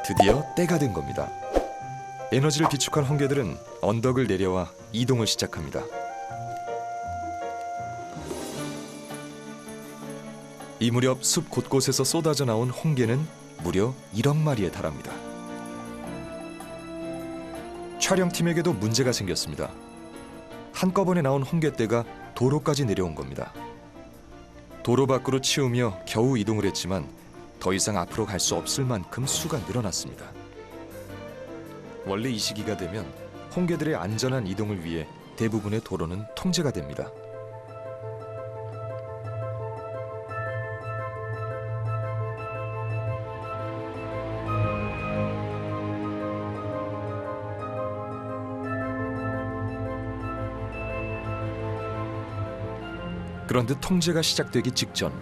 드디어 때가 된 겁니다. 에너지를 비축한 홍게들은 언덕을 내려와 이동을 시작합니다. 이 무렵 숲 곳곳에서 쏟아져 나온 홍게는 무려 1억 마리에 달합니다. 촬영팀에게도 문제가 생겼습니다. 한꺼번에 나온 홍게떼가 도로까지 내려온 겁니다. 도로 밖으로 치우며 겨우 이동을 했지만 더 이상 앞으로 갈 수 없을 만큼 수가 늘어났습니다. 원래 이 시기가 되면 홍게들의 안전한 이동을 위해 대부분의 도로는 통제가 됩니다. 그런데 통제가 시작되기 직전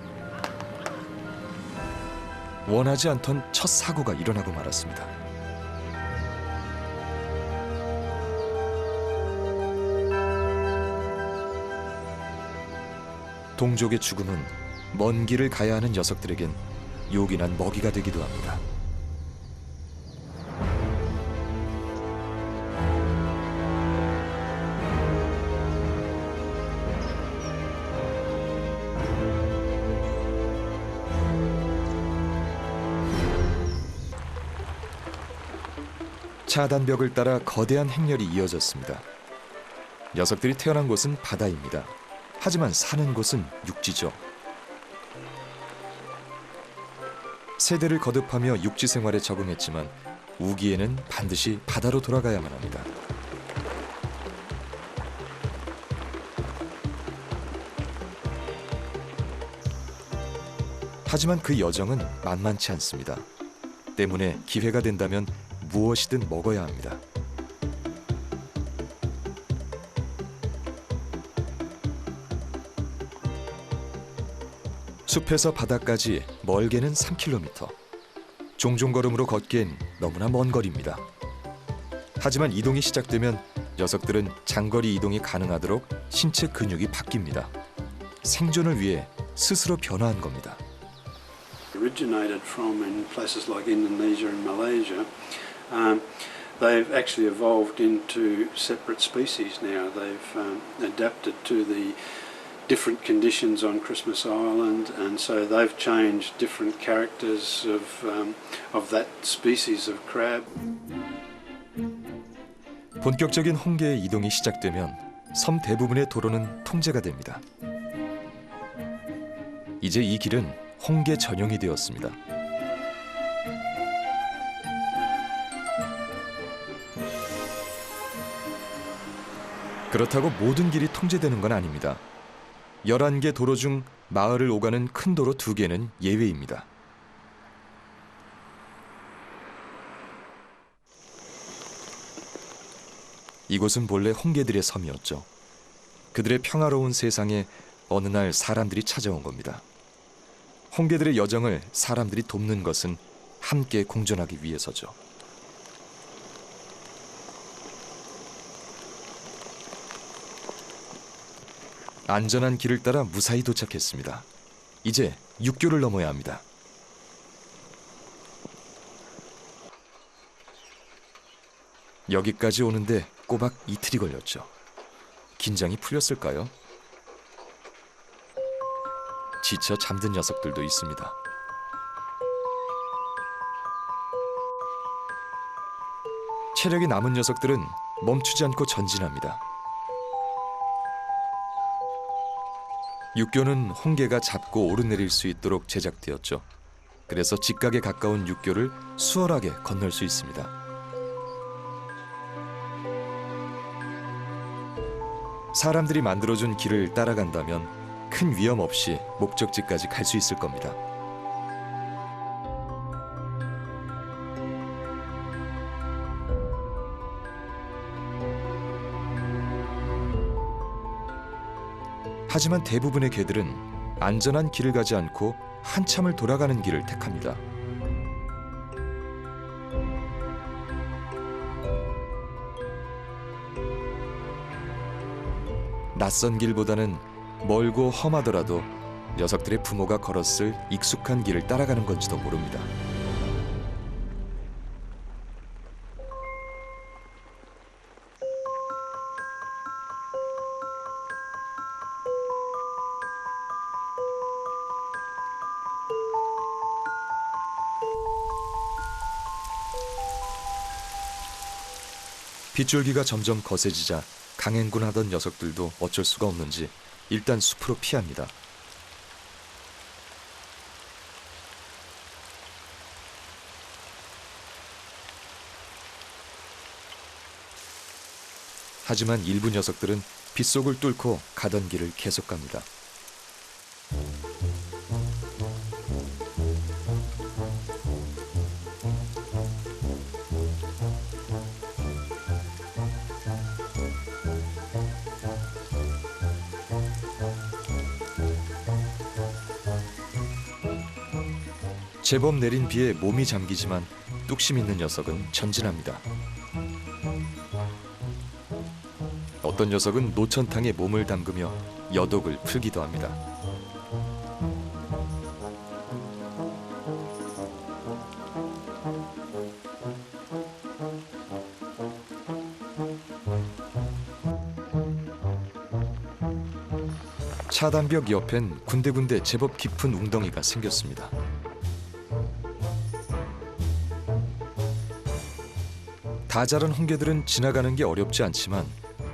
원하지 않던 첫 사고가 일어나고 말았습니다. 동족의 죽음은 먼 길을 가야 하는 녀석들에겐 요긴한 먹이가 되기도 합니다. 차단벽을 따라 거대한 행렬이 이어졌습니다. 녀석들이 태어난 곳은 바다입니다. 하지만 사는 곳은 육지죠. 세대를 거듭하며 육지 생활에 적응했지만 우기에는 반드시 바다로 돌아가야만 합니다. 하지만 그 여정은 만만치 않습니다. 때문에 기회가 된다면 무엇이든 먹어야 합니다. 숲에서 바다까지 멀게는 3km. 종종 걸음으로 걷기엔 너무나 먼 거리입니다. 하지만 이동이 시작되면 녀석들은 장거리 이동이 가능하도록 신체 근육이 바뀝니다. 생존을 위해 스스로 변화한 겁니다. Originated from in places like Indonesia and Malaysia. They've actually evolved into separate species now. They've adapted to the different conditions on Christmas Island, and so they've changed different characters of that species of crab. 본격적인 홍게의 이동이 시작되면 섬 대부분의 도로는 통제가 됩니다. 이제 이 길은 홍게 전용이 되었습니다. 그렇다고 모든 길이 통제되는 건 아닙니다. 11개 도로 중 마을을 오가는 큰 도로 2개는 예외입니다. 이곳은 본래 홍게들의 섬이었죠. 그들의 평화로운 세상에 어느 날 사람들이 찾아온 겁니다. 홍게들의 여정을 사람들이 돕는 것은 함께 공존하기 위해서죠. 안전한 길을 따라 무사히 도착했습니다. 이제 육교를 넘어야 합니다. 여기까지 오는데 꼬박 이틀이 걸렸죠. 긴장이 풀렸을까요? 지쳐 잠든 녀석들도 있습니다. 체력이 남은 녀석들은 멈추지 않고 전진합니다. 육교는 홍게가 잡고 오르내릴 수 있도록 제작되었죠. 그래서 직각에 가까운 육교를 수월하게 건널 수 있습니다. 사람들이 만들어준 길을 따라간다면 큰 위험 없이 목적지까지 갈 수 있을 겁니다. 하지만 대부분의 개들은 안전한 길을 가지 않고 한참을 돌아가는 길을 택합니다. 낯선 길보다는 멀고 험하더라도 녀석들의 부모가 걸었을 익숙한 길을 따라가는 건지도 모릅니다. 빗줄기가 점점 거세지자 강행군하던 녀석들도 어쩔 수가 없는지 일단 숲으로 피합니다. 하지만 일부 녀석들은 빗속을 뚫고 가던 길을 계속 갑니다. 제법 내린 비에 몸이 잠기지만 뚝심 있는 녀석은 전진합니다. 어떤 녀석은 노천탕에 몸을 담그며 여독을 풀기도 합니다. 차단벽 옆엔 군데군데 제법 깊은 웅덩이가 생겼습니다. 다 자란 홍게들은 지나가는 게 어렵지 않지만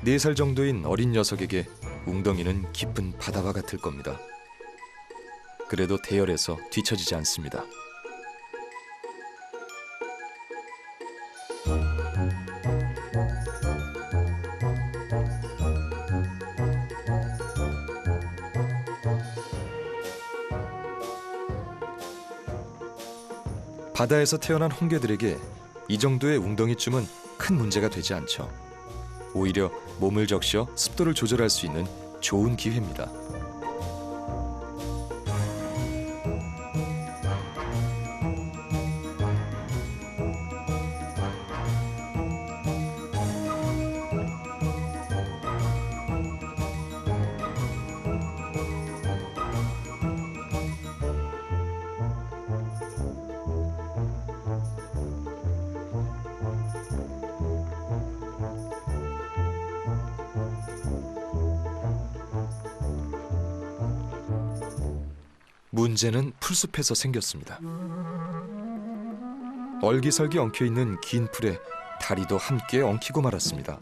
4살 정도인 어린 녀석에게 웅덩이는 깊은 바다와 같을 겁니다. 그래도 대열에서 뒤처지지 않습니다. 바다에서 태어난 홍게들에게 이 정도의 웅덩이쯤은 큰 문제가 되지 않죠. 오히려 몸을 적셔 습도를 조절할 수 있는 좋은 기회입니다. 문제는 풀숲에서 생겼습니다. 얼기설기 엉켜있는 긴 풀에 다리도 함께 엉키고 말았습니다.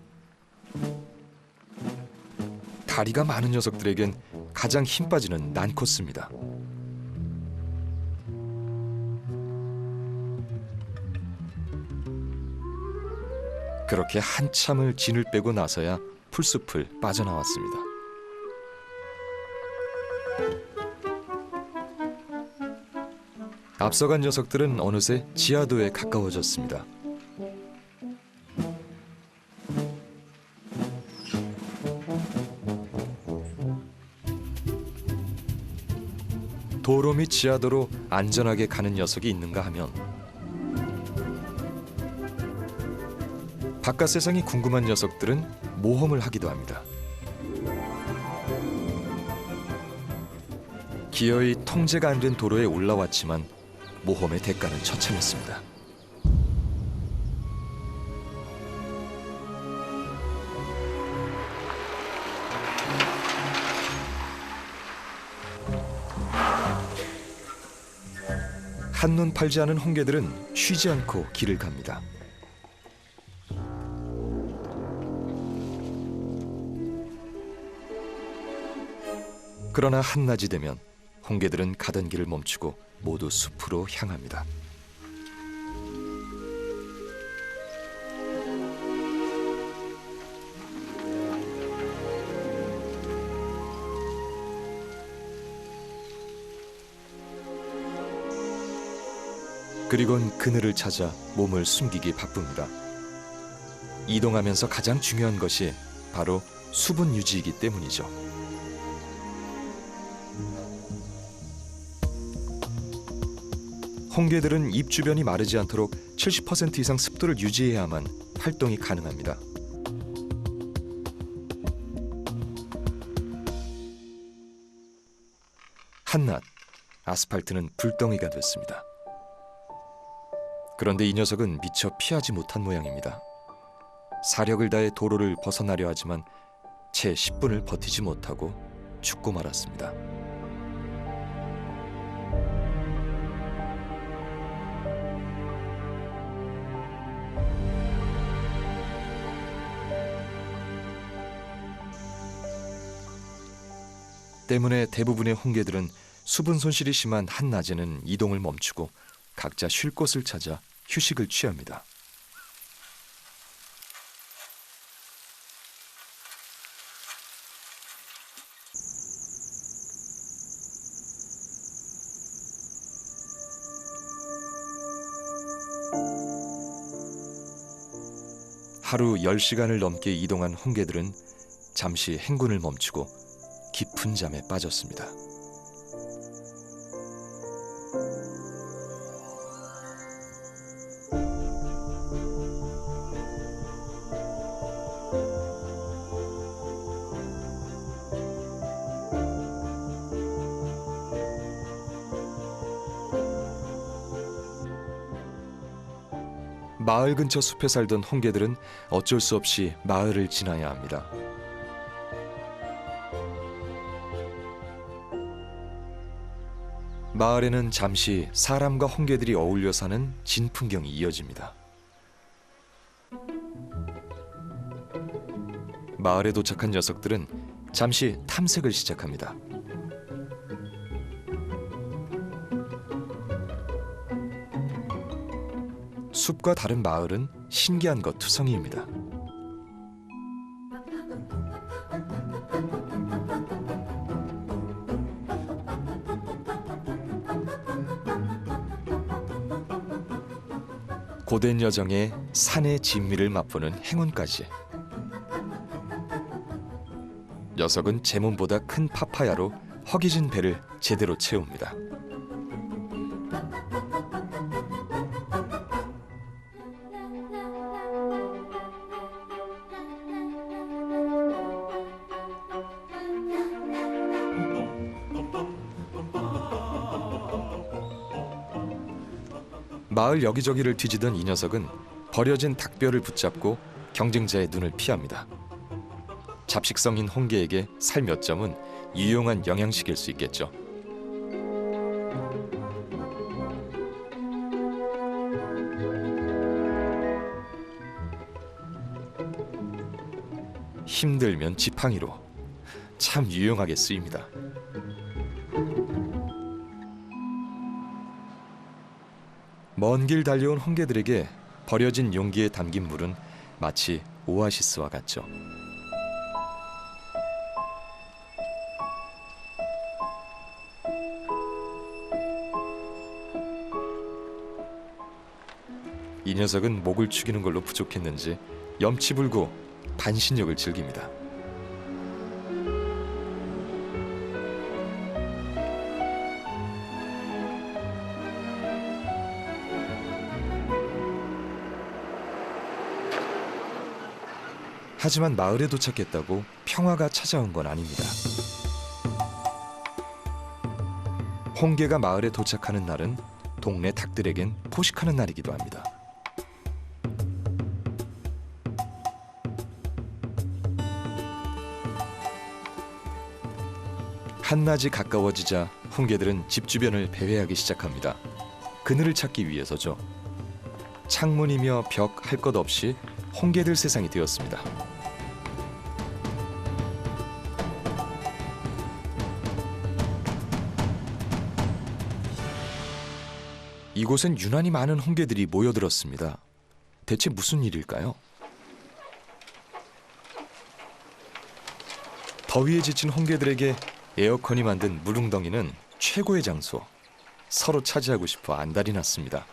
다리가 많은 녀석들에겐 가장 힘 빠지는 난코스입니다. 그렇게 한참을 진을 빼고 나서야 풀숲을 빠져나왔습니다. 앞서간 녀석들은 어느새 지하도에 가까워졌습니다. 도로 및 지하도로 안전하게 가는 녀석이 있는가 하면 바깥 세상이 궁금한 녀석들은 모험을 하기도 합니다. 기어이 통제가 안 된 도로에 올라왔지만 모험의 대가는 처참했습니다. 한눈 팔지 않은 홍게들은 쉬지 않고 길을 갑니다. 그러나 한낮이 되면 홍게들은 가던 길을 멈추고 모두 숲으로 향합니다. 그리곤 그늘을 찾아 몸을 숨기기 바쁩니다. 이동하면서 가장 중요한 것이 바로 수분 유지이기 때문이죠. 홍게들은 입 주변이 마르지 않도록 70% 이상 습도를 유지해야만 활동이 가능합니다. 한낮, 아스팔트는 불덩이가 됐습니다. 그런데 이 녀석은 미처 피하지 못한 모양입니다. 사력을 다해 도로를 벗어나려 하지만 채 10분을 버티지 못하고 죽고 말았습니다. 때문에 대부분의 홍게들은 수분 손실이 심한 한낮에는 이동을 멈추고 각자 쉴 곳을 찾아 휴식을 취합니다. 하루 10시간을 넘게 이동한 홍게들은 잠시 행군을 멈추고 깊은 잠에 빠졌습니다. 마을 근처 숲에 살던 홍게들은 어쩔 수 없이 마을을 지나야 합니다. 마을에는 잠시 사람과 홍게들이 어울려 사는 진풍경이 이어집니다. 마을에 도착한 녀석들은 잠시 탐색을 시작합니다. 숲과 다른 마을은 신기한 것 투성이입니다. 고된 여정에 산의 진미를 맛보는 행운까지. 녀석은 제 몸보다 큰 파파야로 허기진 배를 제대로 채웁니다. 마을 여기저기를 뒤지던 이 녀석은 버려진 닭뼈를 붙잡고 경쟁자의 눈을 피합니다. 잡식성인 홍게에게 살 몇 점은 유용한 영양식일 수 있겠죠. 힘들면 지팡이로. 참 유용하게 쓰입니다. 먼 길 달려온 홍게들에게 버려진 용기에 담긴 물은 마치 오아시스와 같죠. 이 녀석은 목을 축이는 걸로 부족했는지 염치 불고 반신욕을 즐깁니다. 하지만 마을에 도착했다고 평화가 찾아온 건 아닙니다. 홍게가 마을에 도착하는 날은 동네 닭들에겐 포식하는 날이기도 합니다. 한낮이 가까워지자 홍게들은 집 주변을 배회하기 시작합니다. 그늘을 찾기 위해서죠. 창문이며 벽 할 것 없이 홍게들 세상이 되었습니다. 이곳엔 유난히 많은 홍게들이 모여들었습니다. 대체 무슨 일일까요? 더위에 지친 홍게들에게 에어컨이 만든 물웅덩이는 최고의 장소. 서로 차지하고 싶어 안달이 났습니다.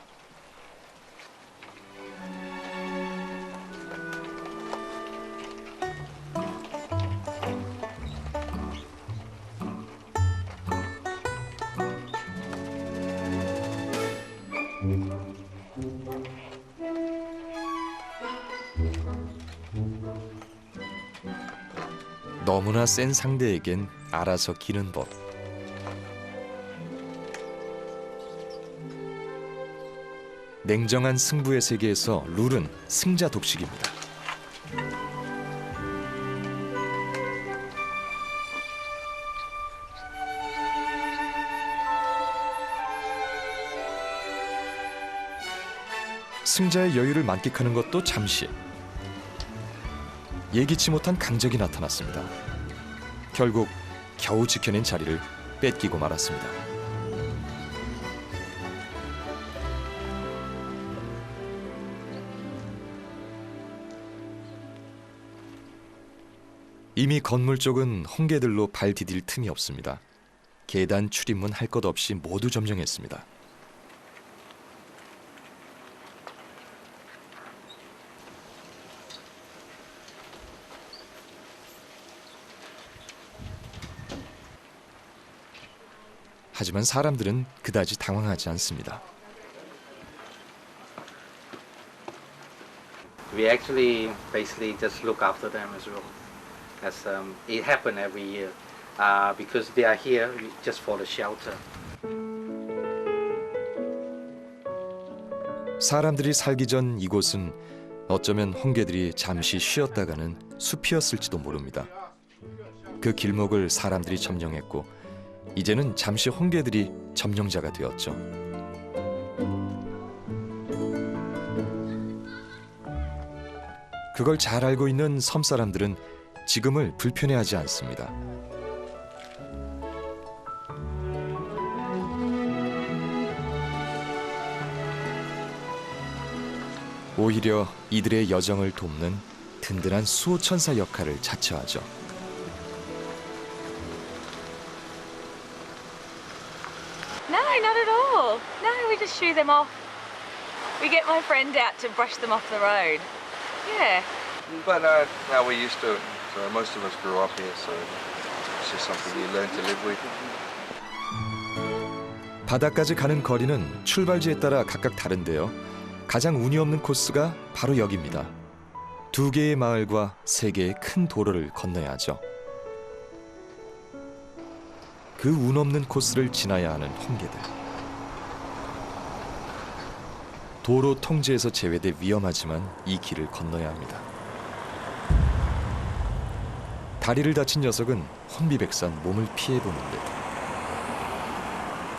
너무나 센 상대에겐 알아서 기는 법. 냉정한 승부의 세계에서 룰은 승자 독식입니다. 승자의 여유를 만끽하는 것도 잠시. 예기치 못한 강적이 나타났습니다. 결국 겨우 지켜낸 자리를 뺏기고 말았습니다. 이미 건물 쪽은 홍게들로 발 디딜 틈이 없습니다. 계단 출입문 할 것 없이 모두 점령했습니다. 하지만 사람들은 그다지 당황하지 않습니다. We actually basically just look after them as well. As it happens every year, because they are here just for the shelter. 사람들이 살기 전 이곳은 어쩌면 홍게들이 잠시 쉬었다가는 숲이었을지도 모릅니다. 그 길목을 사람들이 점령했고 이제는 잠시 홍게들이 점령자가 되었죠. 그걸 잘 알고 있는 섬 사람들은 지금을 불편해하지 않습니다. 오히려 이들의 여정을 돕는 든든한 수호천사 역할을 자처하죠. No, not at all. No, we just shoo them off. We get my friend out to brush them off the road. Yeah. But now we're used to it. So most of us grew up here, so it's just something you learn to live with. 바다까지 가는 거리는 출발지에 따라 각각 다른데요. 가장 운이 없는 코스가 바로 여기입니다. 2개의 마을과 3개의 큰 도로를 건너야 하죠. 그 운 없는 코스를 지나야 하는 홍게들. 도로 통제에서 제외돼 위험하지만 이 길을 건너야 합니다. 다리를 다친 녀석은 혼비백산 몸을 피해보는 듯.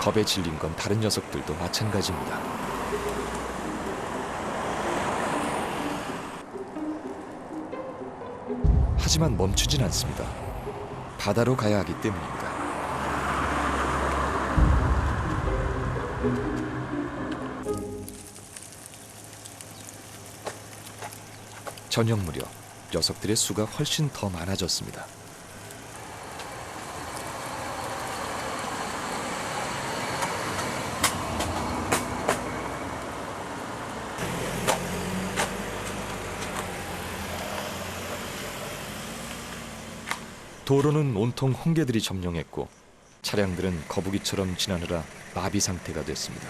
겁에 질린 건 다른 녀석들도 마찬가지입니다. 하지만 멈추진 않습니다. 바다로 가야 하기 때문입니다. 저녁 무렵 녀석들의 수가 훨씬 더 많아졌습니다. 도로는 온통 홍게들이 점령했고 차량들은 거북이처럼 지나느라 마비 상태가 됐습니다.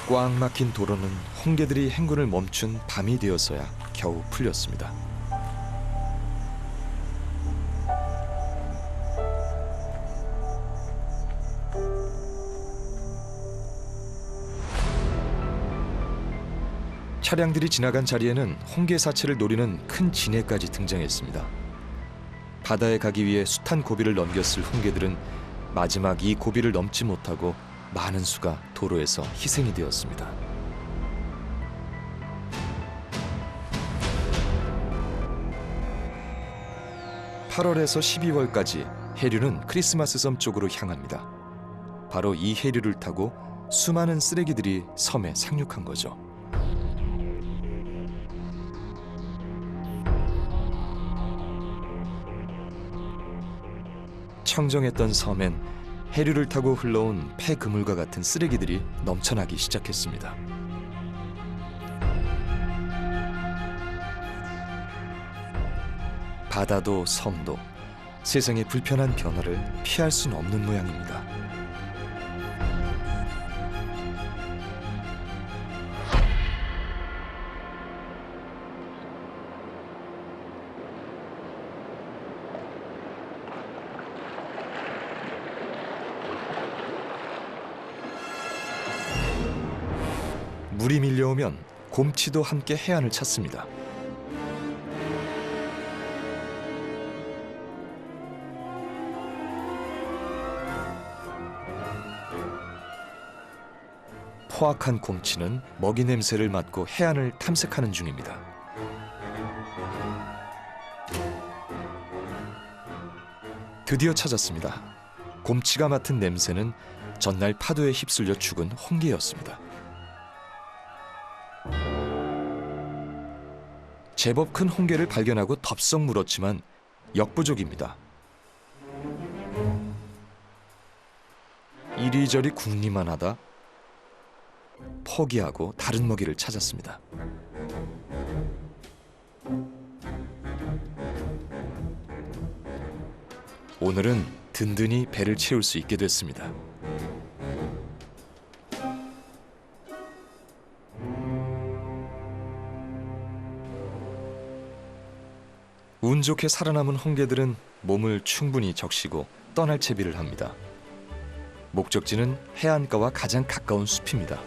꽉 막힌 도로는 홍게들이 행군을 멈춘 밤이 되어서야 겨우 풀렸습니다. 차량들이 지나간 자리에는 홍게 사체를 노리는 큰 진해까지 등장했습니다. 바다에 가기 위해 숱한 고비를 넘겼을 홍게들은 마지막 이 고비를 넘지 못하고 많은 수가 도로에서 희생이 되었습니다. (8월에서 12월까지) 해류는 크리스마스 섬 쪽으로 향합니다. 바로 이 해류를 타고 수많은 쓰레기들이 섬에 상륙한 거죠. 청정했던 섬엔 해류를 타고 흘러온 폐그물과 같은 쓰레기들이 넘쳐나기 시작했습니다. 바다도 섬도 세상의 불편한 변화를 피할 수는 없는 모양입니다. 물이 밀려오면 곰치도 함께 해안을 찾습니다. 포악한 곰치는 먹이 냄새를 맡고 해안을 탐색하는 중입니다. 드디어 찾았습니다. 곰치가 맡은 냄새는 전날 파도에 휩쓸려 죽은 홍게였습니다. 제법 큰 홍게를 발견하고 덥석 물었지만 역부족입니다. 이리저리 궁리만 하다 포기하고 다른 먹이를 찾았습니다. 오늘은 든든히 배를 채울 수 있게 됐습니다. 운 좋게 살아남은 홍게들은 몸을 충분히 적시고 떠날 채비를 합니다. 목적지는 해안가와 가장 가까운 숲입니다.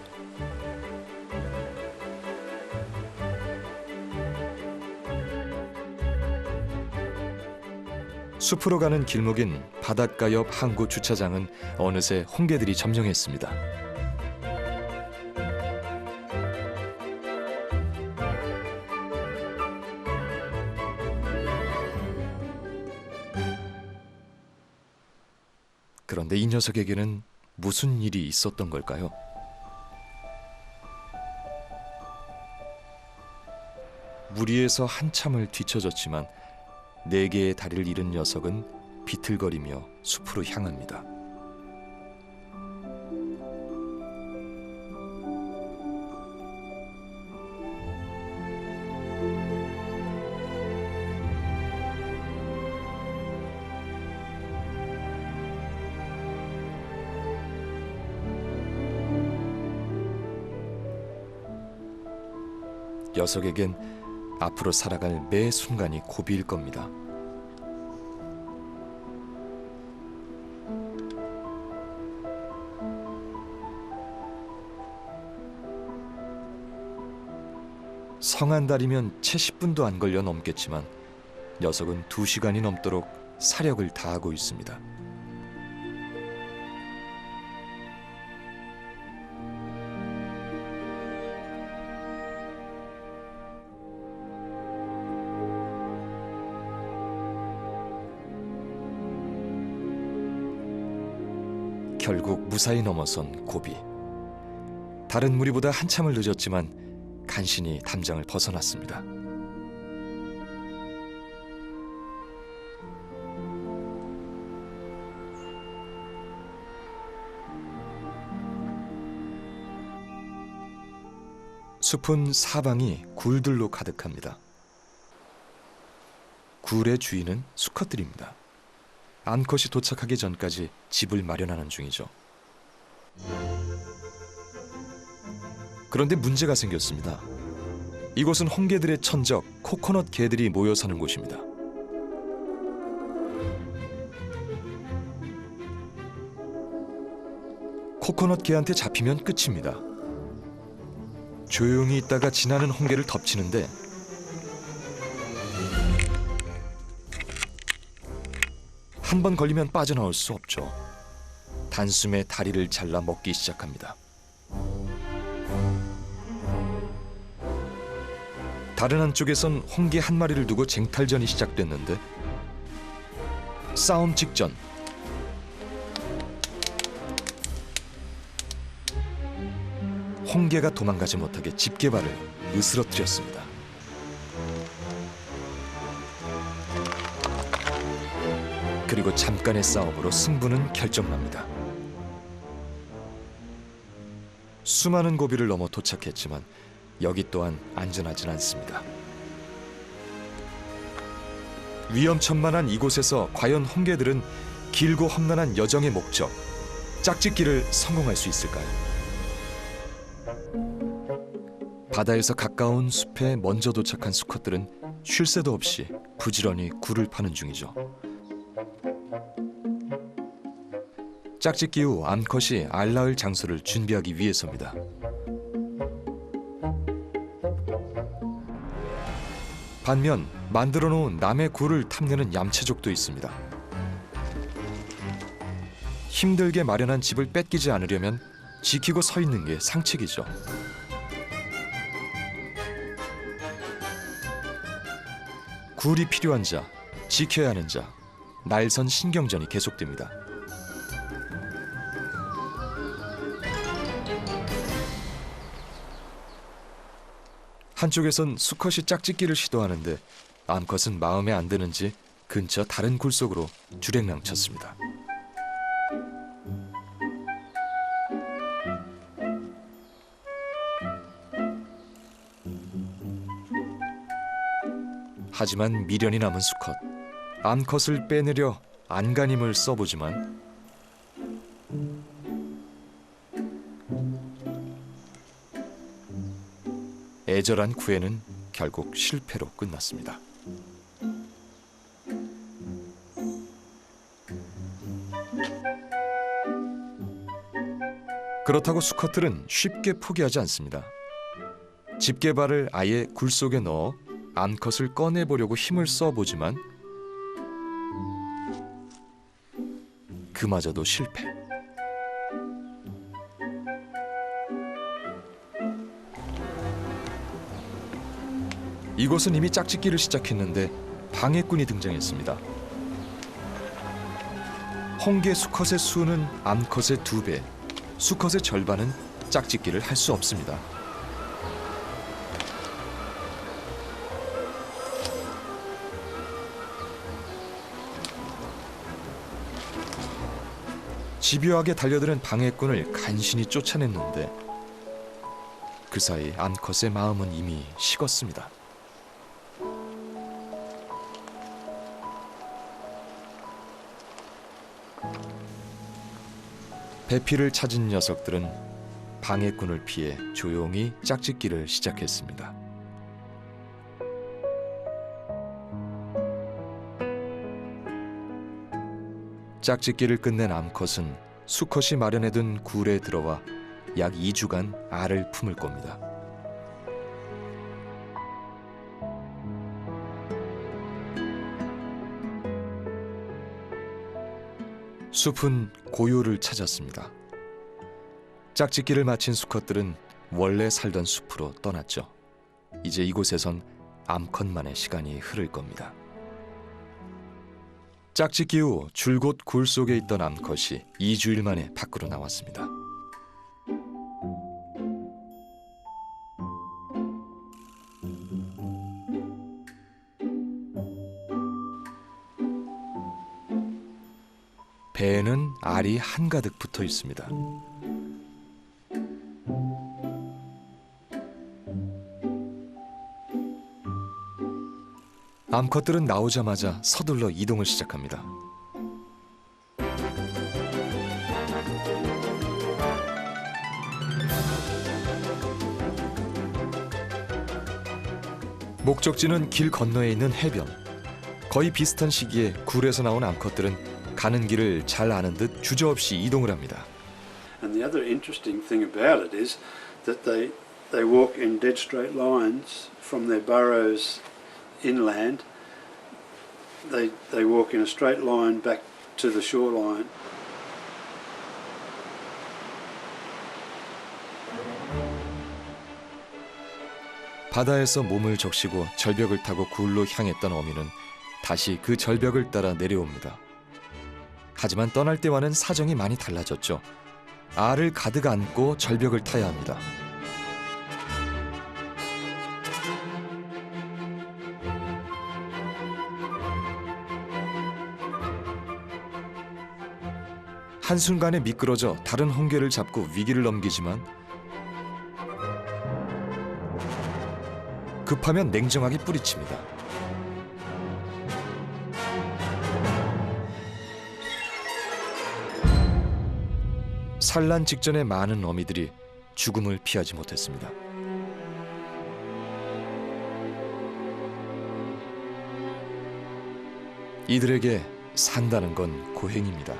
숲으로 가는 길목인 바닷가 옆 항구 주차장은 어느새 홍게들이 점령했습니다. 그런데 이 녀석에게는 무슨 일이 있었던 걸까요? 무리에서 한참을 뒤처졌지만 4개의 다리를 잃은 녀석은 비틀거리며 숲으로 향합니다. 녀석에겐 앞으로 살아갈 매 순간이 고비일 겁니다. 성한달이면 채 10분도 안 걸려 넘겠지만 녀석은 2시간이 넘도록 사력을 다하고 있습니다. 결국 무사히 넘어선 고비. 다른 무리보다 한참을 늦었지만 간신히 담장을 벗어났습니다. 숲은 사방이 굴들로 가득합니다. 굴의 주인은 수컷들입니다. 암컷이 도착하기 전까지 집을 마련하는 중이죠. 그런데 문제가 생겼습니다. 이곳은 홍게들의 천적 코코넛 개들이 모여 사는 곳입니다. 코코넛 개한테 잡히면 끝입니다. 조용히 있다가 지나는 홍게를 덮치는데 한 번 걸리면 빠져나올 수 없죠. 단숨에 다리를 잘라 먹기 시작합니다. 다른 한쪽에선 홍게 한 마리를 두고 쟁탈전이 시작됐는데 싸움 직전 홍게가 도망가지 못하게 집게발을 으스러뜨렸습니다. 그리고 잠깐의 싸움으로 승부는 결정납니다. 수많은 고비를 넘어 도착했지만 여기 또한 안전하진 않습니다. 위험천만한 이곳에서 과연 홍게들은 길고 험난한 여정의 목적, 짝짓기를 성공할 수 있을까요? 바다에서 가까운 숲에 먼저 도착한 수컷들은 쉴 새도 없이 부지런히 굴을 파는 중이죠. 짝짓기 후 암컷이 알 낳을 장소를 준비하기 위해서입니다. 반면 만들어 놓은 남의 굴을 탐내는 얌체족도 있습니다. 힘들게 마련한 집을 뺏기지 않으려면 지키고 서 있는 게 상책이죠. 굴이 필요한 자, 지켜야 하는 자, 날선 신경전이 계속됩니다. 한쪽에선 수컷이 짝짓기를 시도하는데 암컷은 마음에 안 드는지 근처 다른 굴 속으로 주랭랑쳤습니다. 하지만 미련이 남은 수컷, 암컷을 빼내려 안간힘을 써보지만 애절한 구애는 결국 실패로 끝났습니다. 그렇다고 수컷들은 쉽게 포기하지 않습니다. 집게발을 아예 굴 속에 넣어 암컷을 꺼내보려고 힘을 써보지만 그마저도 실패. 이곳은 이미 짝짓기를 시작했는데 방해꾼이 등장했습니다. 홍게 수컷의 수는 암컷의 2배, 수컷의 절반은 짝짓기를 할 수 없습니다. 집요하게 달려드는 방해꾼을 간신히 쫓아냈는데 그 사이 암컷의 마음은 이미 식었습니다. 배피를 찾은 녀석들은 방해꾼을 피해 조용히 짝짓기를 시작했습니다. 짝짓기를 끝낸 암컷은 수컷이 마련해둔 굴에 들어와 약 2주간 알을 품을 겁니다. 숲은 고요를 찾았습니다. 짝짓기를 마친 수컷들은 원래 살던 숲으로 떠났죠. 이제 이곳에선 암컷만의 시간이 흐를 겁니다. 짝짓기 후 줄곧 굴 속에 있던 암컷이 2주일 만에 밖으로 나왔습니다. 배에는 알이 한가득 붙어 있습니다. 암컷들은 나오자마자 서둘러 이동을 시작합니다. 목적지는 길 건너에 있는 해변. 거의 비슷한 시기에 굴에서 나온 암컷들은 가는 길을 잘 아는 듯 주저없이 이동을 합니다. And the other interesting thing about it is that they walk in dead straight lines from their burrows inland. They walk in a straight line back to the shoreline. 바다에서 몸을 적시고 절벽을 타고 굴로 향했던 어미는 다시 그 절벽을 따라 내려옵니다. 하지만 떠날 때와는 사정이 많이 달라졌죠. 알을 가득 안고 절벽을 타야 합니다. 한순간에 미끄러져 다른 홍게를 잡고 위기를 넘기지만 급하면 냉정하게 뿌리칩니다. 산란 직전의 많은 어미들이 죽음을 피하지 못했습니다. 이들에게 산다는 건 고행입니다.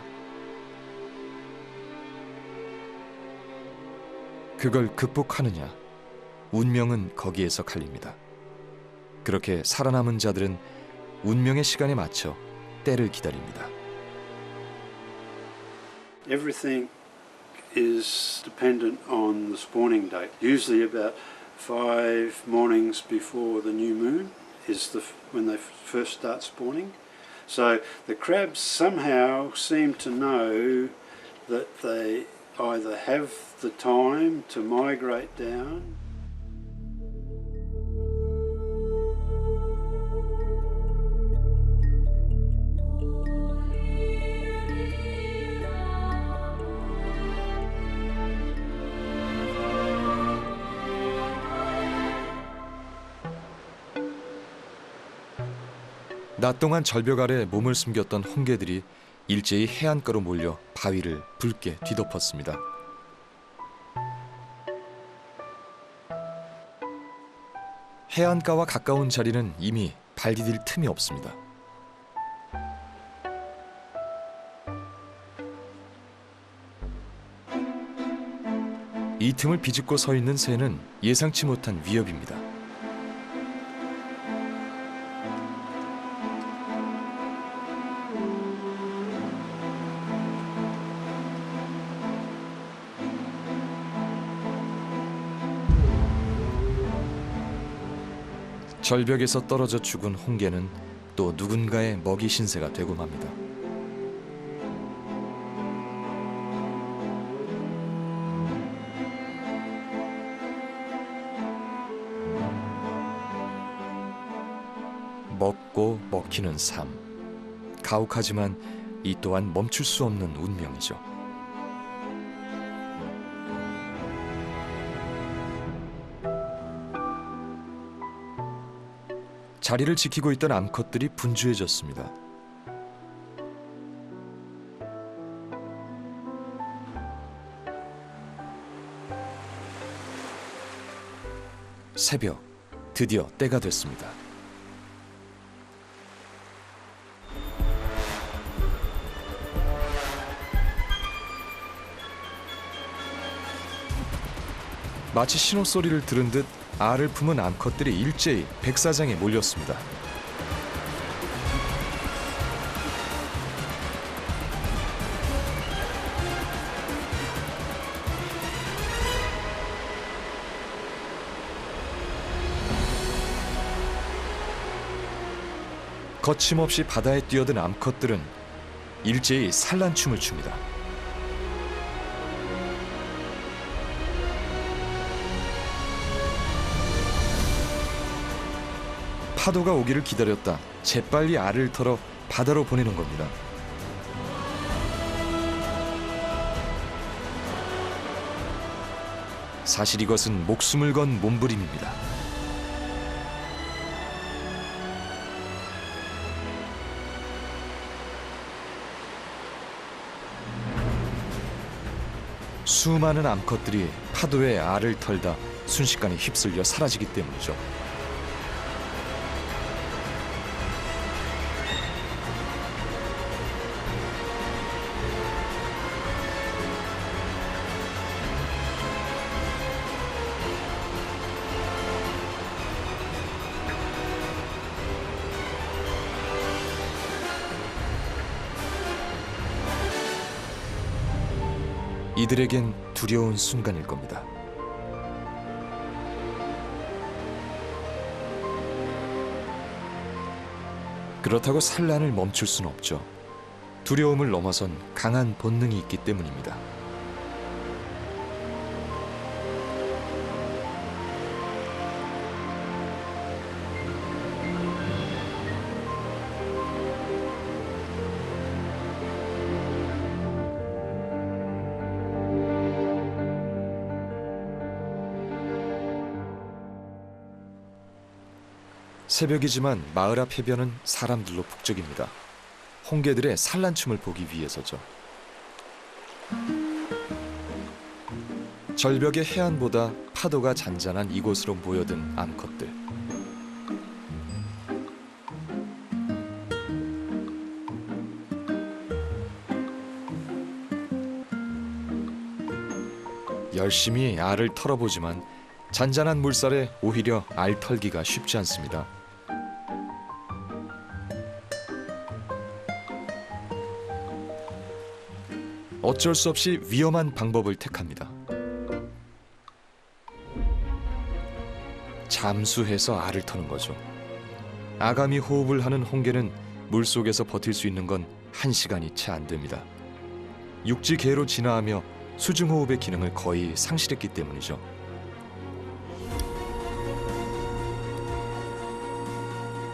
그걸 극복하느냐, 운명은 거기에서 갈립니다. 그렇게 살아남은 자들은 운명의 시간에 맞춰 때를 기다립니다. Everything is dependent on the spawning date. Usually about 5 mornings before the new moon is when they first start spawning. So the crabs somehow seem to know that they either have the time to migrate down. 낮 동안 절벽 아래 몸을 숨겼던 홍게들이 일제히 해안가로 몰려 바위를 붉게 뒤덮었습니다. 해안가와 가까운 자리는 이미 발 디딜 틈이 없습니다. 이 틈을 비집고 서 있는 새는 예상치 못한 위협입니다. 절벽에서 떨어져 죽은 홍게는 또 누군가의 먹이 신세가 되고 맙니다. 먹고 먹히는 삶. 가혹하지만 이 또한 멈출 수 없는 운명이죠. 자리를 지키고 있던 암컷들이 분주해졌습니다. 새벽, 드디어 때가 됐습니다. 마치 신호소리를 들은 듯 알을 품은 암컷들이 일제히 백사장에 몰렸습니다. 거침없이 바다에 뛰어든 암컷들은 일제히 산란춤을 춥니다. 파도가 오기를 기다렸다 재빨리 알을 털어 바다로 보내는 겁니다. 사실 이것은 목숨을 건 몸부림입니다. 수많은 암컷들이 파도에 알을 털다 순식간에 휩쓸려 사라지기 때문이죠. 이들에겐 두려운 순간일 겁니다. 그렇다고 산란을 멈출 수는 없죠. 두려움을 넘어선 강한 본능이 있기 때문입니다. 새벽이지만 마을 앞 해변은 사람들로 북적입니다. 홍게들의 산란춤을 보기 위해서죠. 절벽의 해안보다 파도가 잔잔한 이곳으로 모여든 암컷들. 열심히 알을 털어보지만 잔잔한 물살에 오히려 알 털기가 쉽지 않습니다. 어쩔 수 없이 위험한 방법을 택합니다. 잠수해서 알을 터는 거죠. 아가미 호흡을 하는 홍게는 물속에서 버틸 수 있는 건 1시간이 채 안 됩니다. 육지개로 진화하며 수중호흡의 기능을 거의 상실했기 때문이죠.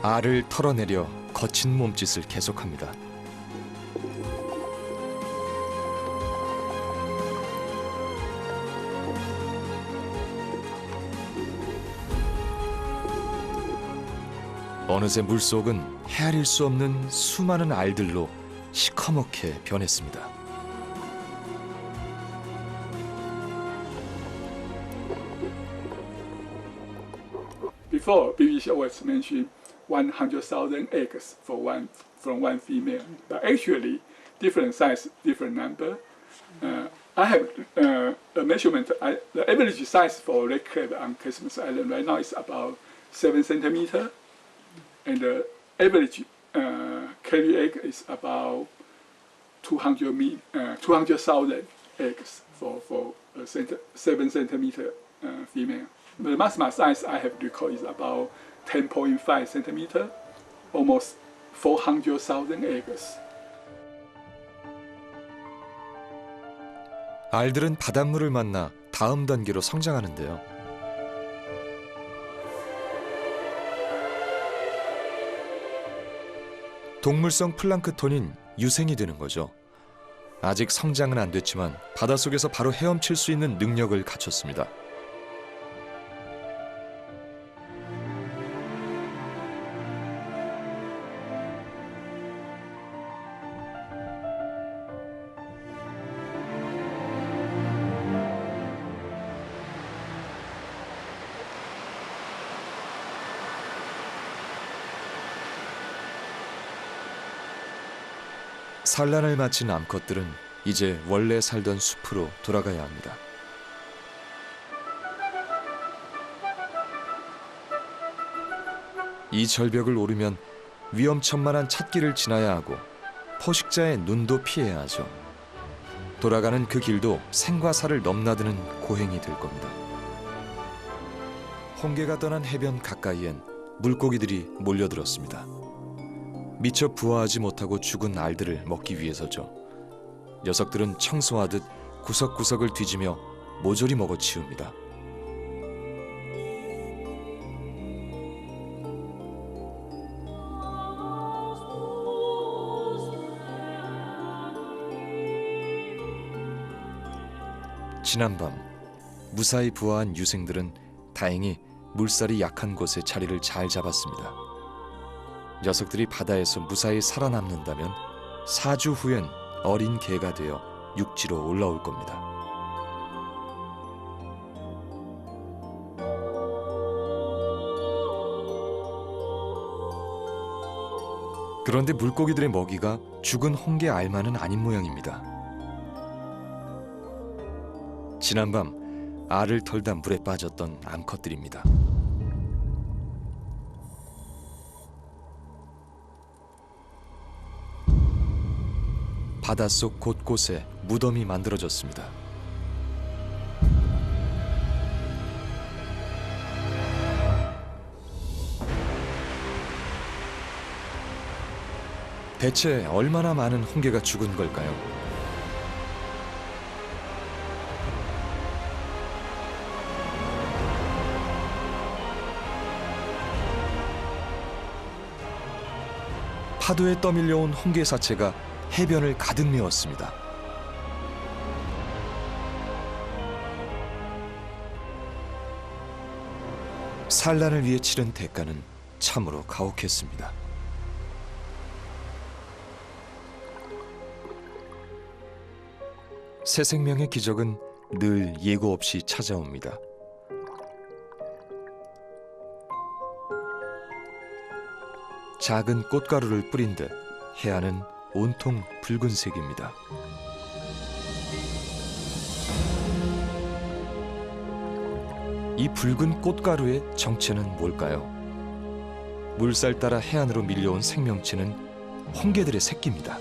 알을 털어내려 거친 몸짓을 계속합니다. 어느새 물속은 헤아릴 수 없는 수많은 알들로 시커멓게 변했습니다. Before, BBC always mentioned 100,000 eggs from one female, but actually, different size, different number. I have a measurement. The average size for red crab on Christmas Island right now is about 7 centimeter, and the average carry egg is about 200,000 eggs for a 7 centimeter female. The maximum size I have recorded is about 10.5 centimeter, almost 400,000 eggs. 알들은 바닷물을 만나 다음 단계로 성장하는데요. 동물성 플랑크톤인 유생이 되는 거죠. 아직 성장은 안 됐지만 바닷속에서 바로 헤엄칠 수 있는 능력을 갖췄습니다. 산란을 마친 암컷들은 이제 원래 살던 숲으로 돌아가야 합니다. 이 절벽을 오르면 위험천만한 찻길을 지나야 하고 포식자의 눈도 피해야 하죠. 돌아가는 그 길도 생과 사를 넘나드는 고행이 될 겁니다. 홍게가 떠난 해변 가까이엔 물고기들이 몰려들었습니다. 미처 부화하지 못하고 죽은 알들을 먹기 위해서죠. 녀석들은 청소하듯 구석구석을 뒤지며 모조리 먹어치웁니다. 지난밤 무사히 부화한 유생들은 다행히 물살이 약한 곳에 자리를 잘 잡았습니다. 녀석들이 바다에서 무사히 살아남는다면 4주 후엔 어린 개가 되어 육지로 올라올 겁니다. 그런데 물고기들의 먹이가 죽은 홍게 알만은 아닌 모양입니다. 지난밤 알을 털다 물에 빠졌던 암컷들입니다. 바닷속 곳곳에 무덤이 만들어졌습니다. 대체 얼마나 많은 홍게가 죽은 걸까요? 파도에 떠밀려온 홍게 사체가 해변을 가득 메웠습니다. 산란을 위해 치른 대가는 참으로 가혹했습니다. 새 생명의 기적은 늘 예고 없이 찾아옵니다. 작은 꽃가루를 뿌린 듯 해안은 온통 붉은색입니다. 이 붉은 꽃가루의 정체는 뭘까요? 물살 따라 해안으로 밀려온 생명체는 홍게들의 새끼입니다.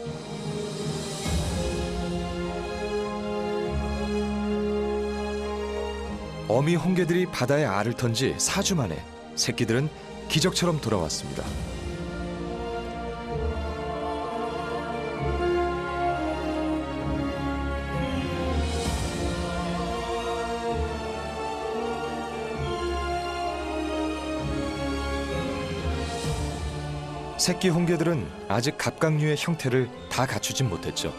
어미 홍게들이 바다에 알을 턴 지 4주 만에 새끼들은 기적처럼 돌아왔습니다. 새끼 홍게들은 아직 갑각류의 형태를 다 갖추진 못했죠.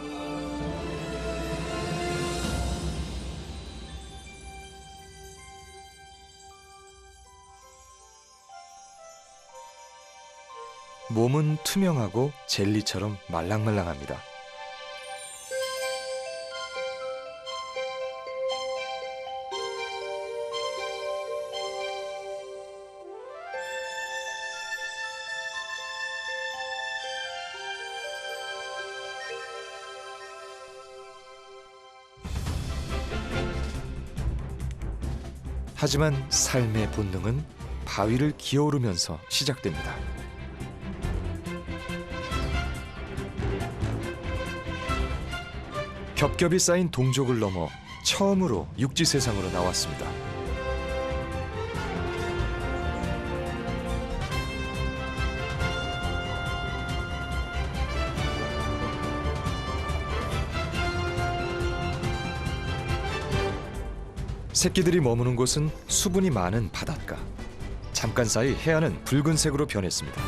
몸은 투명하고 젤리처럼 말랑말랑합니다. 하지만 삶의 본능은 바위를 기어오르면서 시작됩니다. 겹겹이 쌓인 동족을 넘어 처음으로 육지 세상으로 나왔습니다. 새끼들이 머무는 곳은 수분이 많은 바닷가. 잠깐 사이 해안은 붉은색으로 변했습니다.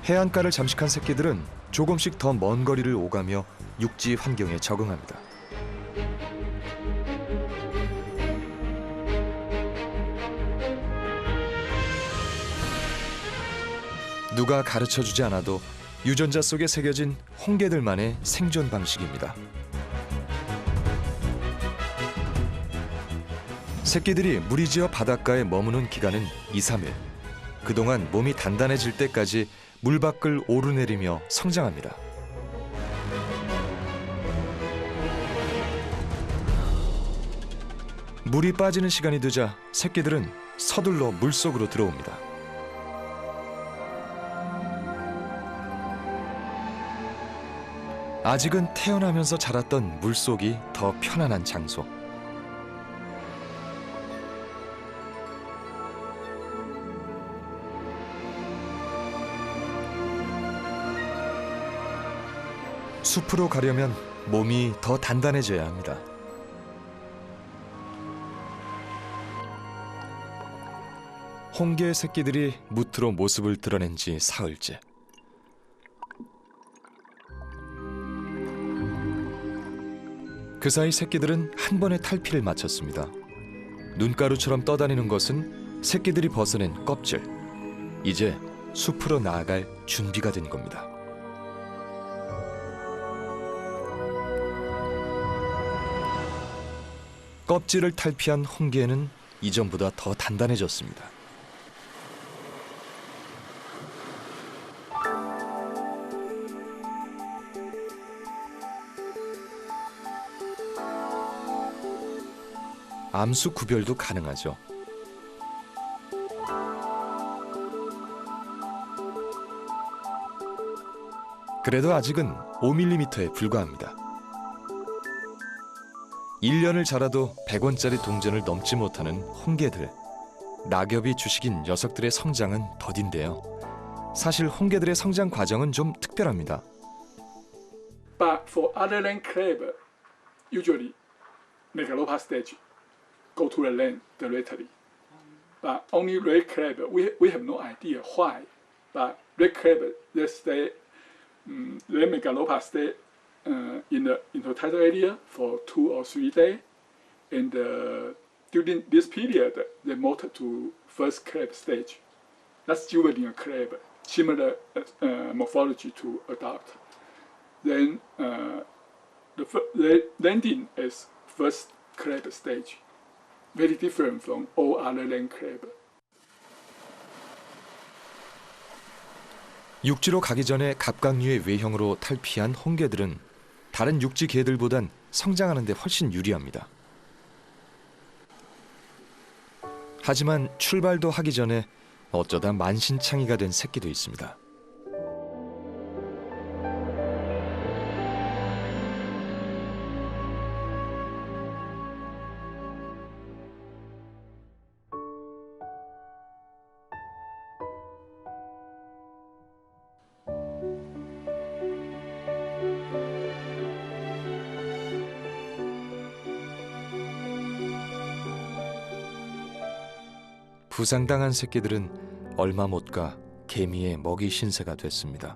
해안가를 잠식한 새끼들은 조금씩 더 먼 거리를 오가며 육지 환경에 적응합니다. 누가 가르쳐주지 않아도 유전자 속에 새겨진 홍게들만의 생존 방식입니다. 새끼들이 무리지어 바닷가에 머무는 기간은 2, 3일. 그동안 몸이 단단해질 때까지 물 밖을 오르내리며 성장합니다. 물이 빠지는 시간이 되자 새끼들은 서둘러 물속으로 들어옵니다. 아직은 태어나면서 자랐던 물속이 더 편안한 장소. 숲으로 가려면 몸이 더 단단해져야 합니다. 홍게 새끼들이 무트로 모습을 드러낸 지 사흘째. 그 사이 새끼들은 한 번에 탈피를 마쳤습니다. 눈가루처럼 떠다니는 것은 새끼들이 벗어낸 껍질. 이제 숲으로 나아갈 준비가 된 겁니다. 껍질을 탈피한 홍게는 이전보다 더 단단해졌습니다. 암수 구별도 가능하죠. 그래도 아직은 5mm에 불과합니다. 1년을 자라도 100원짜리 동전을 넘지 못하는 홍게들. 낙엽이 주식인 녀석들의 성장은 더딘데요. 사실 홍게들의 성장 과정은 좀 특별합니다. But for other land crab, usually megalopa stage go to the land directly. But only red crab, we have no idea why. But red crab, they stay, they megalopa stay in the intertidal area for 2 or 3 days, and during this period, they move to first crab stage. That's juvenile crab, similar morphology to adult. Then the landing as first crab stage, very different from all other land crab. 육지로 가기 전에 갑각류의 외형으로 탈피한 홍게들은 다른 육지 개들보단 성장하는 데 훨씬 유리합니다. 하지만 출발도 하기 전에 어쩌다 만신창이가 된 새끼도 있습니다. 부상당한 새끼들은 얼마 못 가 개미의 먹이 신세가 됐습니다.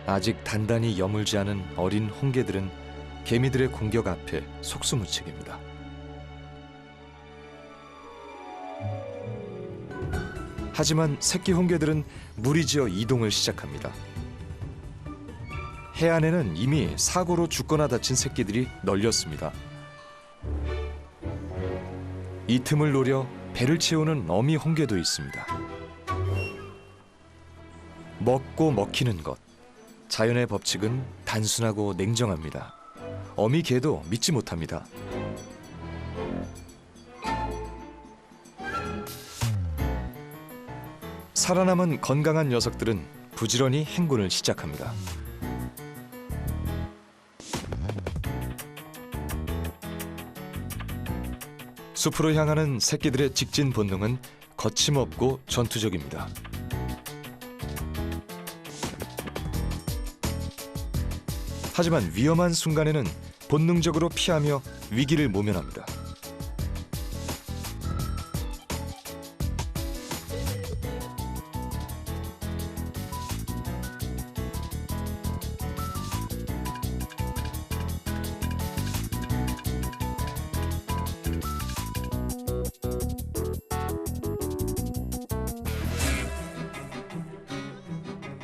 아직 단단히 여물지 않은 어린 홍게들은 개미들의 공격 앞에 속수무책입니다. 하지만 새끼 홍게들은 무리지어 이동을 시작합니다. 해안에는 이미 사고로 죽거나 다친 새끼들이 널렸습니다. 이 틈을 노려 배를 채우는 어미 홍게도 있습니다. 먹고 먹히는 것. 자연의 법칙은 단순하고 냉정합니다. 어미 개도 믿지 못합니다. 살아남은 건강한 녀석들은 부지런히 행군을 시작합니다. 숲으로 향하는 새끼들의 직진 본능은 거침없고 전투적입니다. 하지만 위험한 순간에는 본능적으로 피하며 위기를 모면합니다.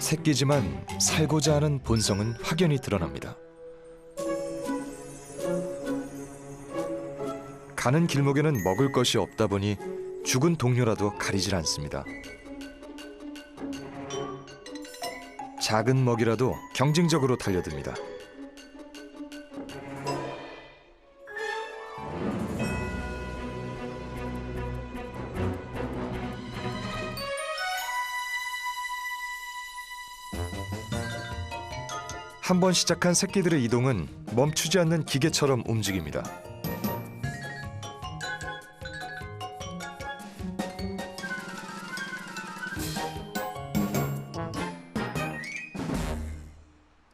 새끼지만 살고자 하는 본성은 확연히 드러납니다. 가는 길목에는 먹을 것이 없다 보니 죽은 동료라도 가리질 않습니다. 작은 먹이라도 경쟁적으로 달려듭니다. 한번 시작한 새끼들의 이동은 멈추지 않는 기계처럼 움직입니다.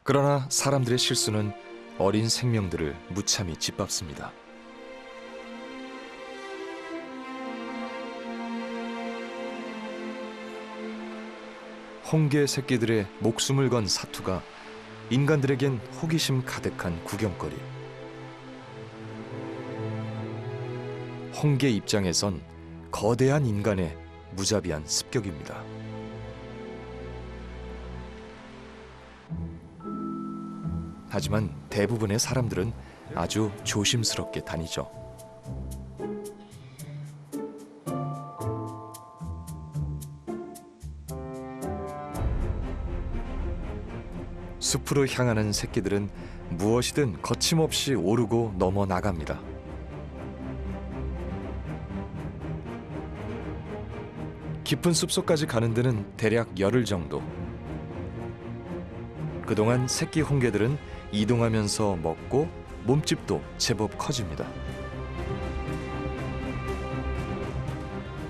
그러나 사람들의 실수는 어린 생명들을 무참히 짓밟습니다. 홍게 새끼들의 목숨을 건 사투가 인간들에겐 호기심 가득한 구경거리. 홍게 입장에선 거대한 인간의 무자비한 습격입니다. 하지만 대부분의 사람들은 아주 조심스럽게 다니죠. 숲으로 향하는 새끼들은 무엇이든 거침없이 오르고 넘어 나갑니다. 깊은 숲속까지 가는 데는 대략 열흘 정도. 그동안 새끼 홍게들은 이동하면서 먹고 몸집도 제법 커집니다.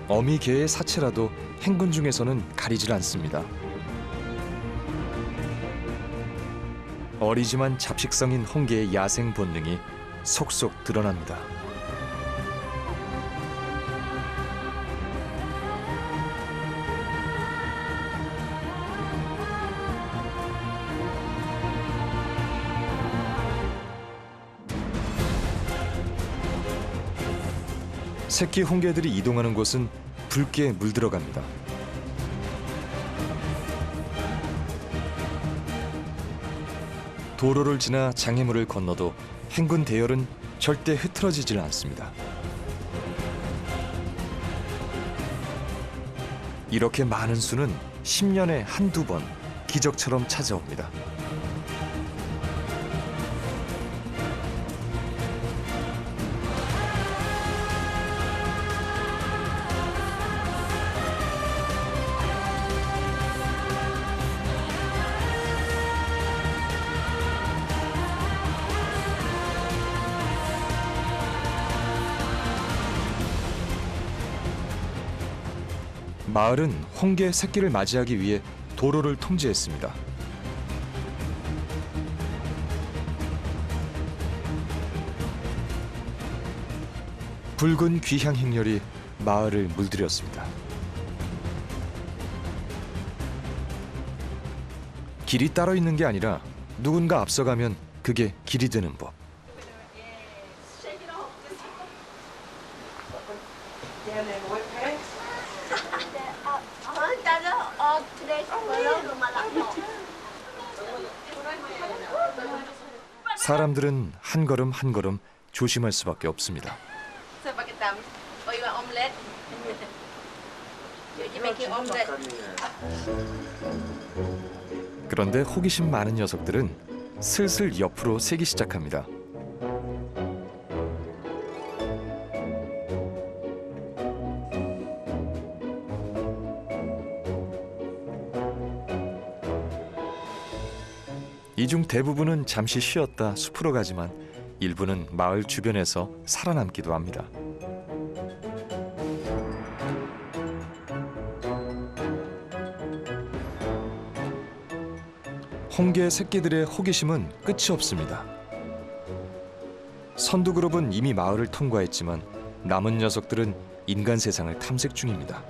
어미 개의 사체라도 행군 중에서는 가리질 않습니다. 어리지만 잡식성인 홍게의 야생 본능이 속속 드러납니다. 새끼 홍게들이 이동하는 곳은 붉게 물들어갑니다. 도로를 지나 장애물을 건너도 행군 대열은 절대 흐트러지질 않습니다. 이렇게 많은 수는 10년에 한두 번 기적처럼 찾아옵니다. 마을은 홍게 새끼를 맞이하기 위해 도로를 통제했습니다. 붉은 귀향 행렬이 마을을 물들였습니다. 길이 따로 있는 게 아니라 누군가 앞서가면 그게 길이 되는 법. 사람들은 한 걸음 한 걸음 조심할 수밖에 없습니다. 그런데 호기심 많은 녀석들은 슬슬 옆으로 새기 시작합니다. 이 중 대부분은 잠시 쉬었다 숲으로 가지만 일부는 마을 주변에서 살아남기도 합니다. 홍게 새끼들의 호기심은 끝이 없습니다. 선두그룹은 이미 마을을 통과했지만 남은 녀석들은 인간 세상을 탐색 중입니다.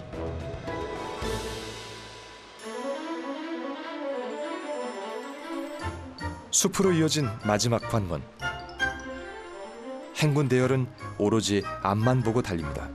숲으로 이어진 마지막 관문. 행군 대열은 오로지 앞만 보고 달립니다.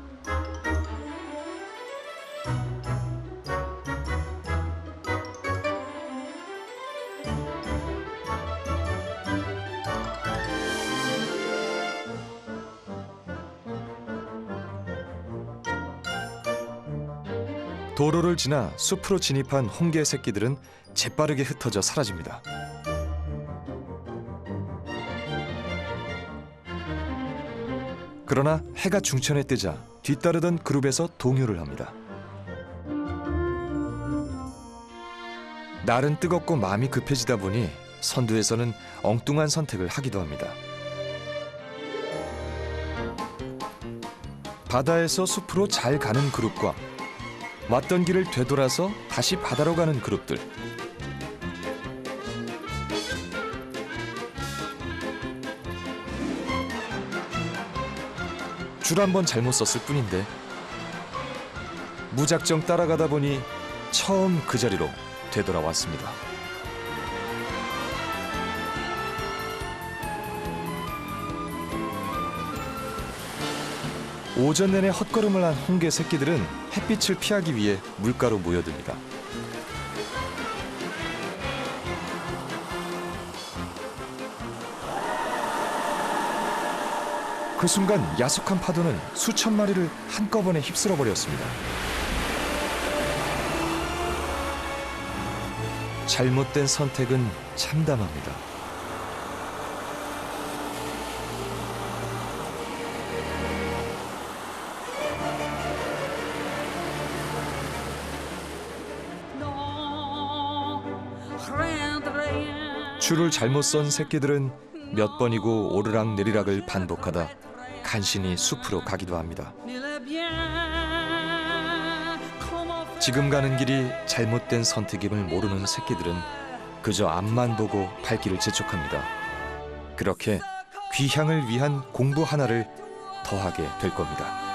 도로를 지나 숲으로 진입한 홍게 새끼들은 재빠르게 흩어져 사라집니다. 그러나 해가 중천에 뜨자 뒤따르던 그룹에서 동요를 합니다. 날은 뜨겁고 마음이 급해지다 보니 선두에서는 엉뚱한 선택을 하기도 합니다. 바다에서 숲으로 잘 가는 그룹과 왔던 길을 되돌아서 다시 바다로 가는 그룹들. 줄 한 번 잘못 썼을 뿐인데 무작정 따라가다 보니 처음 그 자리로 되돌아왔습니다. 오전 내내 헛걸음을 한 홍게 새끼들은 햇빛을 피하기 위해 물가로 모여듭니다. 그 순간 야속한 파도는 수천 마리를 한꺼번에 휩쓸어 버렸습니다. 잘못된 선택은 참담합니다. 줄을 잘못 선 새끼들은 몇 번이고 오르락 내리락을 반복하다 간신히 숲으로 가기도 합니다. 지금 가는 길이 잘못된 선택임을 모르는 새끼들은 그저 앞만 보고 발길을 재촉합니다. 그렇게 귀향을 위한 공부 하나를 더하게 될 겁니다.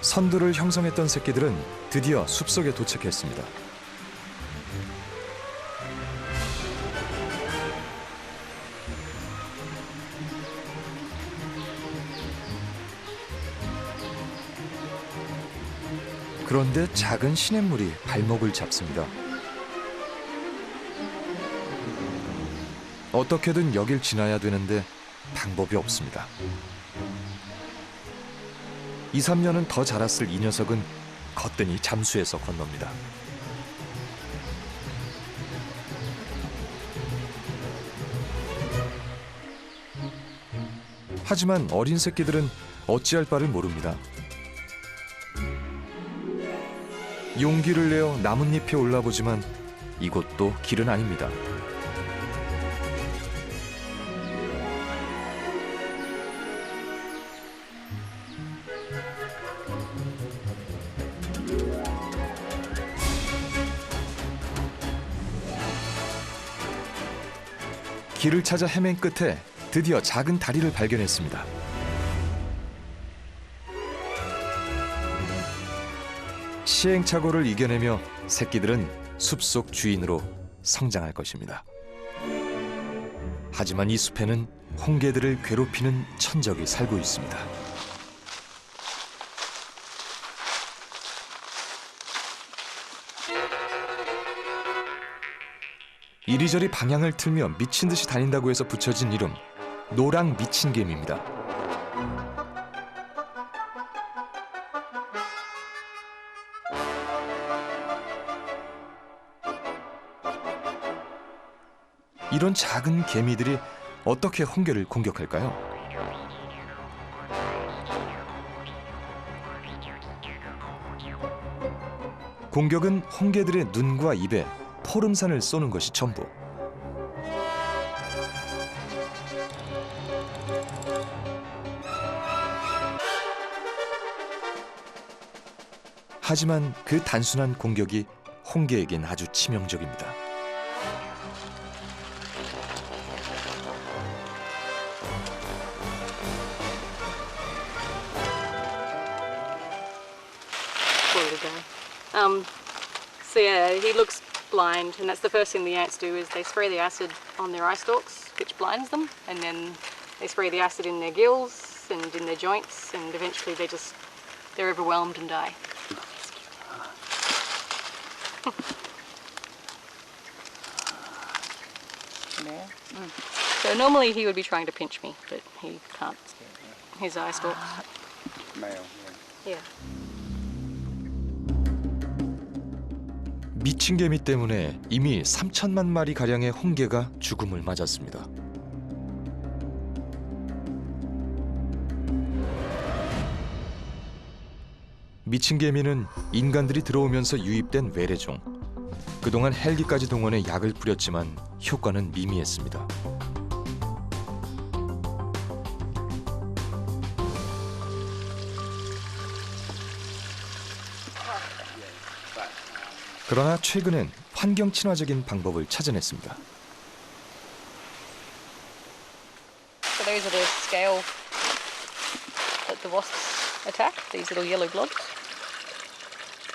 선두를 형성했던 새끼들은 드디어 숲속에 도착했습니다. 그런데 작은 시냇물이 발목을 잡습니다. 어떻게든 여길 지나야 되는데 방법이 없습니다. 2, 3년은 더 자랐을 이 녀석은 거뜬히 잠수해서 건넙니다. 하지만 어린 새끼들은 어찌할 바를 모릅니다. 용기를 내어 나뭇잎에 올라보지만 이곳도 길은 아닙니다. 길을 찾아 헤맨 끝에 드디어 작은 다리를 발견했습니다. 시행착오를 이겨내며 새끼들은 숲속 주인으로 성장할 것입니다. 하지만 이 숲에는 홍게들을 괴롭히는 천적이 살고 있습니다. 이리저리 방향을 틀며 미친 듯이 다닌다고 해서 붙여진 이름, 노랑 미친개미입니다. 이런 작은 개미들이 어떻게 홍게를 공격할까요? 공격은 홍게들의 눈과 입에 포름산을 쏘는 것이 전부. 하지만 그 단순한 공격이 홍게에겐 아주 치명적입니다. Poor little guy. So yeah, he looks blind, and that's the first thing the ants do is they spray the acid on their eye stalks, which blinds them, and then they spray the acid in their gills and in their joints, and eventually they're overwhelmed and die. So normally he would be trying to pinch me, but he can't. His eye stalks. Male, Yeah. 미친 개미 때문에 이미 3천만 마리 가량의 홍게가 죽음을 맞았습니다. 미친 개미는 인간들이 들어오면서 유입된 외래종. 그동안 헬기까지 동원해 약을 뿌렸지만 효과는 미미했습니다. 그러나 최근엔 환경 친화적인 방법을 찾아냈습니다. So those are the scale that the wasps attack, these little yellow blobs.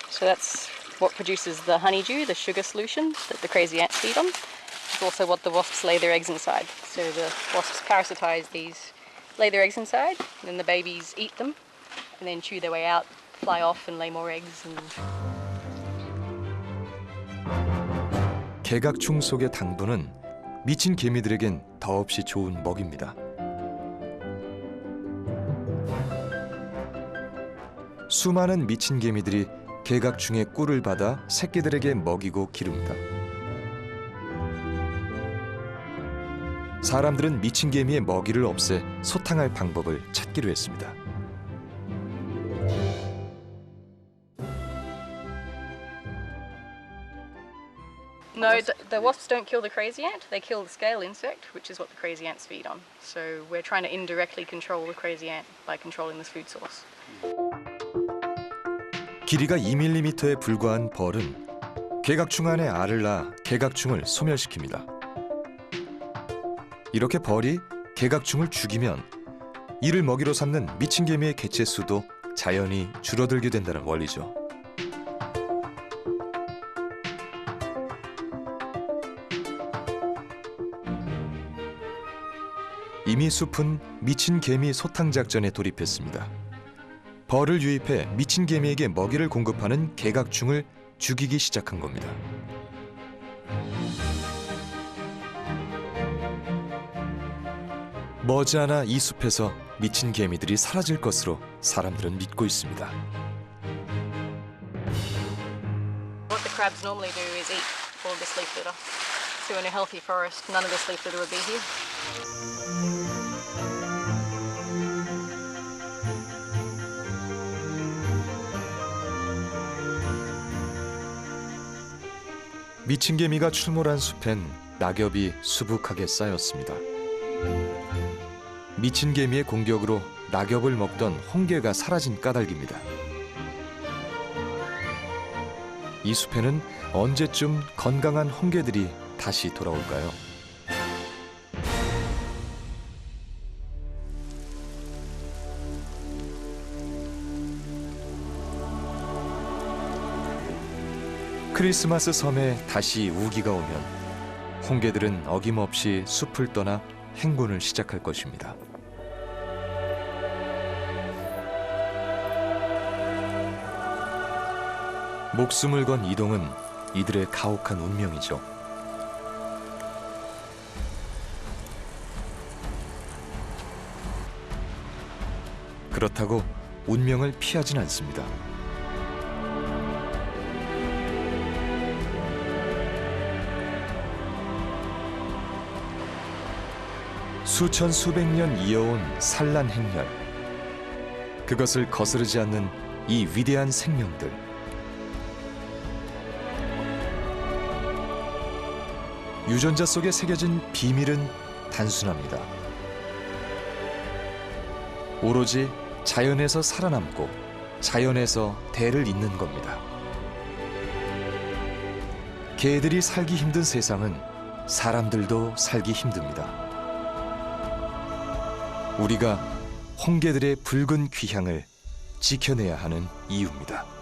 So that's what produces the honeydew, the sugar solution that the crazy ants feed on. It's also what the wasps lay their eggs inside. So the wasps parasitize these, lay their eggs inside, and then the babies eat them, and then chew their way out, fly off and lay more eggs. And 개각충 속의 당분은 미친 개미들에겐 더없이 좋은 먹입니다. 수많은 미친 개미들이 개각충의 꿀을 받아 새끼들에게 먹이고 기릅니다. 사람들은 미친 개미의 먹이를 없애 소탕할 방법을 찾기로 했습니다. no, the wasps don't kill the crazy ant, they kill the scale insect, which is what the crazy ants feed on. So we're trying to indirectly control the crazy ant by controlling this food source. 길이가 2mm에 불과한 벌은 개각충 안에 알을 낳아 개각충을 소멸시킵니다. 이렇게 벌이 개각충을 죽이면 이를 먹이로 삼는 미친 개미의 개체 수도 자연히 줄어들게 된다는 원리죠. 이미 숲은 미친 개미 소탕 작전에 돌입했습니다. 벌을 유입해 미친 개미에게 먹이를 공급하는 개각충을 죽이기 시작한 겁니다. 머지않아 이 숲에서 미친 개미들이 사라질 것으로 사람들은 믿고 있습니다. What the crabs normally do is eat all of this leaf litter. So in a healthy forest, none of this leaf litter would be here. 미친개미가 출몰한 숲엔 낙엽이 수북하게 쌓였습니다. 미친개미의 공격으로 낙엽을 먹던 홍게가 사라진 까닭입니다. 이 숲에는 언제쯤 건강한 홍게들이 다시 돌아올까요? 크리스마스 섬에 다시 우기가 오면 홍게들은 어김없이 숲을 떠나 행군을 시작할 것입니다. 목숨을 건 이동은 이들의 가혹한 운명이죠. 그렇다고 운명을 피하진 않습니다. 수천 수백 년 이어온 산란 행렬, 그것을 거스르지 않는 이 위대한 생명들. 유전자 속에 새겨진 비밀은 단순합니다. 오로지 자연에서 살아남고 자연에서 대를 잇는 겁니다. 개들이 살기 힘든 세상은 사람들도 살기 힘듭니다. 우리가 홍게들의 붉은 귀향을 지켜내야 하는 이유입니다.